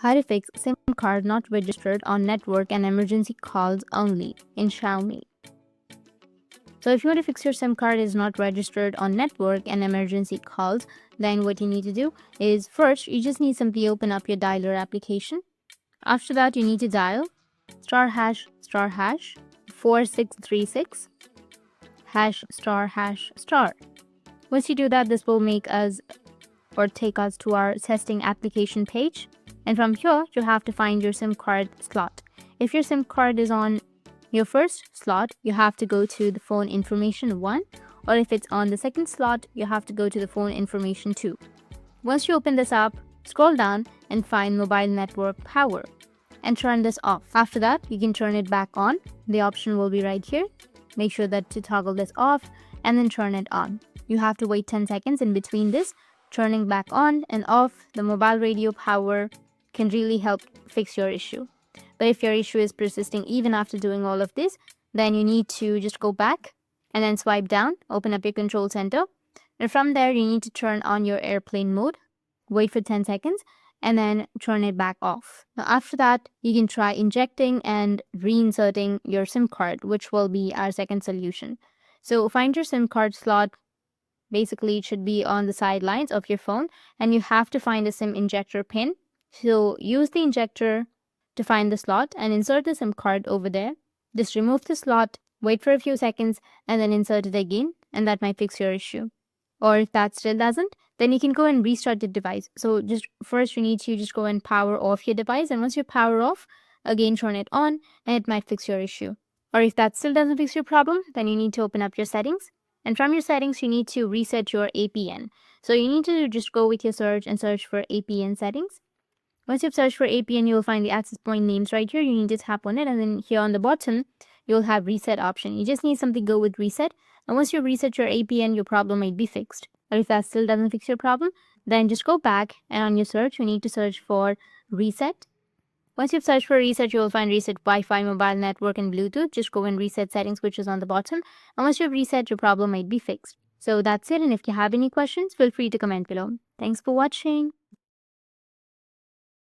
How to fix SIM card not registered on network and emergency calls only in Xiaomi. So if you want to fix your SIM card is not registered on network and emergency calls, then what you need to do is first, you just need simply open up your dialer application. After that, you need to dial *#* 4636 #*#. Once you do that, this will make us or take us to our testing application page. And from here, you have to find your SIM card slot. If your SIM card is on your first slot, you have to go to the phone information 1, or if it's on the second slot, you have to go to the phone information 2. Once you open this up, scroll down and find mobile network power and turn this off. After that, you can turn it back on. The option will be right here. Make sure that to toggle this off and then turn it on. You have to wait 10 seconds in between this. Turning back on and off the mobile radio power can really help fix your issue. But if your issue is persisting even after doing all of this, then you need to just go back and then swipe down, open up your control center. And from there, you need to turn on your airplane mode, wait for 10 seconds, and then turn it back off. Now, after that, you can try injecting and reinserting your SIM card, which will be our second solution. So find your SIM card slot. Basically, it should be on the sidelines of your phone, and you have to find a SIM injector pin. So use the injector to find the slot and insert the SIM card over there. Just remove the slot, wait for a few seconds, and then insert it again, and that might fix your issue. Or if that still doesn't, then you can go and restart the device. So just first you need to just go and power off your device, and once you power off, again turn it on, and it might fix your issue. Or if that still doesn't fix your problem, then you need to open up your settings. And from your settings, you need to reset your APN. So you need to just go with your search and search for APN settings. Once you've searched for APN, you'll find the access point names right here. You need to tap on it, and then here on the bottom, you'll have reset option. You just need something to go with reset. And once you reset your APN, your problem might be fixed. Or if that still doesn't fix your problem, then just go back, and on your search, you need to search for reset. Once you've searched for reset, you will find reset Wi-Fi, mobile network, and Bluetooth. Just go and reset settings, which is on the bottom. And once you've reset, your problem might be fixed. So that's it. And if you have any questions, feel free to comment below. Thanks for watching.